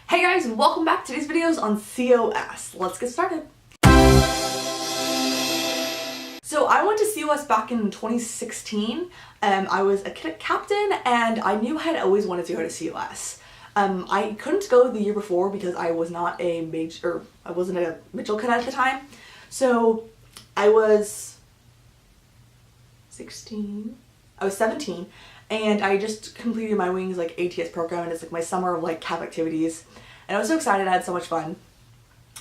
Hey guys, welcome back to today's videos on COS. Let's get started. So I went to COS back in 2016. I was a cadet captain and I knew I had always wanted to go to COS. I couldn't go the year before because I was not a major, I wasn't a Mitchell cadet at the time. So I was 17 and I just completed my wings like ATS program, and it's like my summer of like cap activities, and I was so excited. I had so much fun.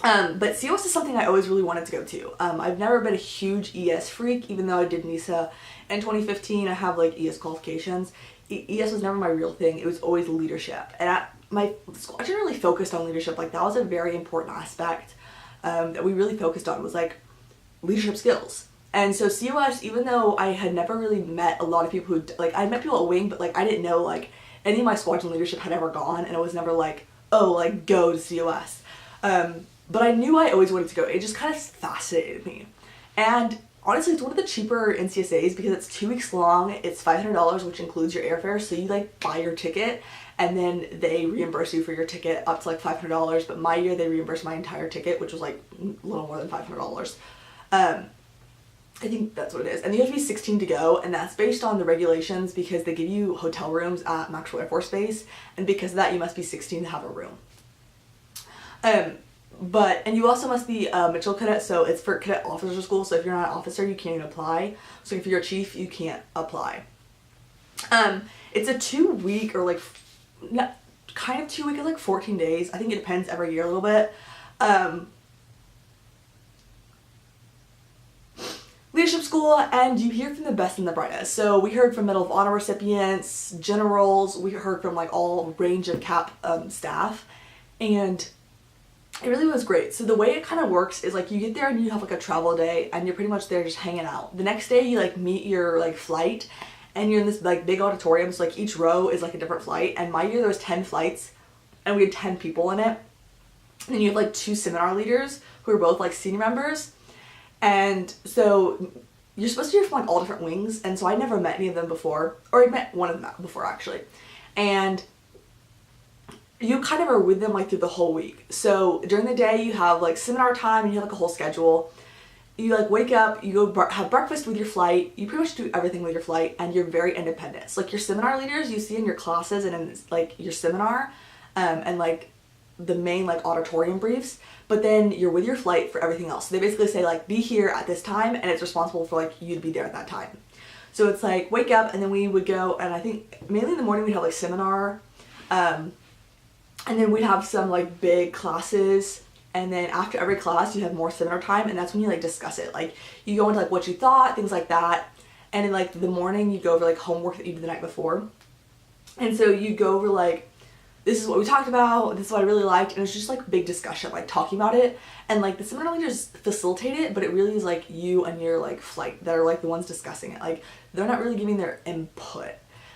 But COS is something I always really wanted to go to. I've never been a huge ES freak, even though I did NISA in 2015. I have like ES qualifications. ES was never my real thing. It was always leadership, and my squadron really focused on leadership. Like that was a very important aspect that we really focused on, was like leadership skills. And so COS, even though I had never really met a lot of people who, like, I met people at Wing, but like I didn't know like any of my squadron leadership had ever gone, and it was never like, oh, like go to COS. But I knew I always wanted to go. It just kind of fascinated me. And honestly, it's one of the cheaper NCSAs because it's 2 weeks long. It's $500, which includes your airfare. So you like buy your ticket and then they reimburse you for your ticket up to like $500. But my year they reimbursed my entire ticket, which was like a little more than $500. I think that's what it is. And you have to be 16 to go, and that's based on the regulations because they give you hotel rooms at Maxwell Air Force Base, and because of that you must be 16 to have a room. And you also must be a Mitchell cadet, so it's for cadet officer school, so if you're not an officer you can't even apply. So if you're a chief you can't apply. It's a 2-week, or like kind of 2 week, like 14 days. I think it depends every year a little bit. Leadership school, and you hear from the best and the brightest. So we heard from Medal of Honor recipients, generals, we heard from like all range of cap staff, and it really was great. So the way it kind of works is like you get there and you have like a travel day and you're pretty much there just hanging out. The next day you like meet your like flight, and you're in this like big auditorium, so like each row is like a different flight, and my year there was 10 flights and we had 10 people in it. And you have like 2 seminar leaders who are both like senior members. And so you're supposed to be from like all different wings, and so I never met any of them before, or I met one of them before actually, and you kind of are with them like through the whole week. So during the day you have like seminar time and you have like a whole schedule. You like wake up, you go have breakfast with your flight, you pretty much do everything with your flight, and you're very independent. So like your seminar leaders you see in your classes and in like your seminar and like the main like auditorium briefs, but then you're with your flight for everything else. So they basically say like be here at this time, and it's responsible for like you to be there at that time. So it's like wake up, and then we would go, and I think mainly in the morning we'd have like seminar, and then we'd have some like big classes, and then after every class you have more seminar time, and that's when you like discuss it. Like you go into like what you thought, things like that, and in like the morning you go over like homework that you did the night before, and so you go over like, this is what we talked about, this is what I really liked, and it's just like big discussion, like talking about it, and like the seminar leaders facilitate it, but it really is like you and your like flight that are like the ones discussing it. Like they're not really giving their input,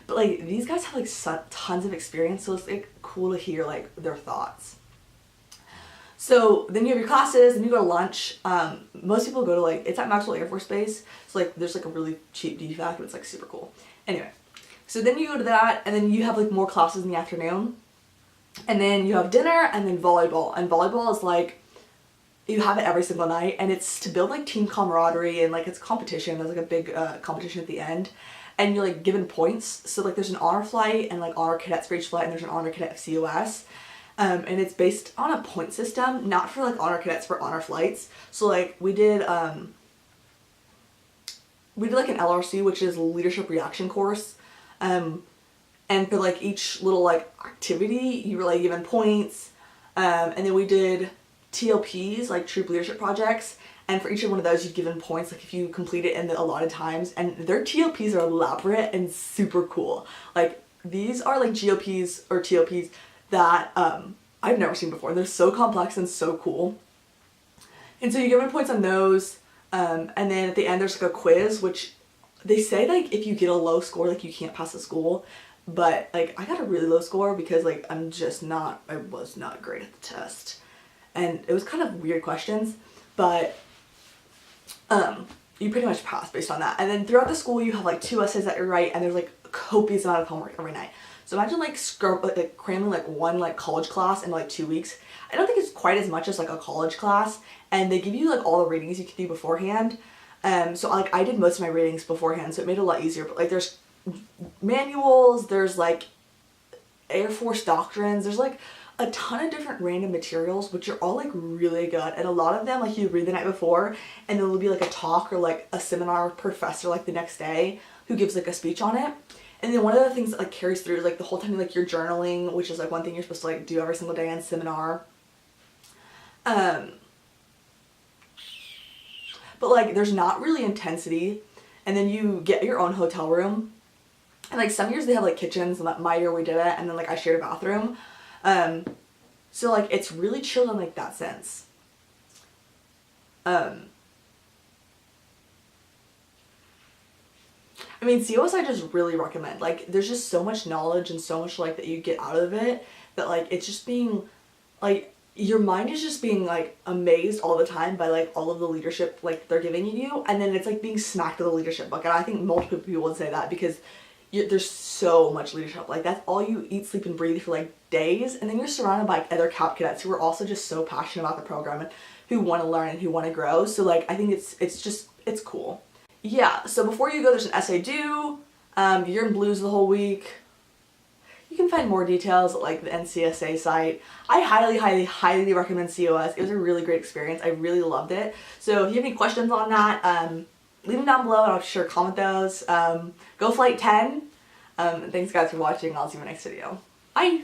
but like these guys have like tons of experience, so it's like cool to hear like their thoughts. So then you have your classes, and you go to lunch. Most people go to like, it's at Maxwell Air Force Base, so like there's like a really cheap DFAC, but it's like super cool. Anyway, so then you go to that, and then you have like more classes in the afternoon. And then you have dinner, and then volleyball. And volleyball is like, you have it every single night, and it's to build like team camaraderie, and like it's competition. There's like a big competition at the end, and you're like given points. So like there's an honor flight and like honor cadets for each flight, and there's an honor cadet of COS. And it's based on a point system, not for like honor cadets, for honor flights. So like we did like an LRC, which is leadership reaction course. And for like each little like activity you were like given points, and then we did TLPs, like troop leadership projects, and for each one of those you'd given points like if you complete it in the allotted times, and their TLPs are elaborate and super cool. Like these are like GOPs or TLPs that I've never seen before. They're so complex and so cool, and so you given points on those, and then at the end there's like a quiz, which they say like if you get a low score like you can't pass the school. But like I got a really low score because like I was not great at the test, and it was kind of weird questions, but you pretty much pass based on that. And then throughout the school you have like 2 essays that you write, and there's like a copious amount of homework every night. So imagine like, like cramming like one like college class in like 2 weeks. I don't think it's quite as much as like a college class, and they give you like all the readings you can do beforehand. So like I did most of my readings beforehand, so it made it a lot easier. But like there's manuals, there's like Air Force doctrines, there's like a ton of different random materials, which are all like really good. And a lot of them like you read the night before, and then there'll be like a talk or like a seminar professor like the next day who gives like a speech on it. And then one of the things that like carries through is like the whole time like you're journaling, which is like one thing you're supposed to like do every single day in seminar. But like there's not really intensity, and then you get your own hotel room, and like some years they have like kitchens, and my year we did it, and then like I shared a bathroom. So like it's really chill in like that sense. I mean, COS I just really recommend. Like there's just so much knowledge and so much like that you get out of it, that like it's just being like, your mind is just being like amazed all the time by like all of the leadership like they're giving you, and then it's like being smacked with a leadership book. And I think multiple people would say that because there's so much leadership. Like that's all you eat, sleep, and breathe for like days, and then you're surrounded by other CAP cadets who are also just so passionate about the program and who want to learn and who want to grow. So like I think it's cool. Yeah, so before you go, there's an essay due. You're in blues the whole week. You can find more details at like the NCSA site. I highly recommend COS. It was a really great experience. I really loved it. So if you have any questions on that, leave them down below and I'll sure comment those. Go Flight 10. Thanks guys for watching. I'll see you in my next video. Bye!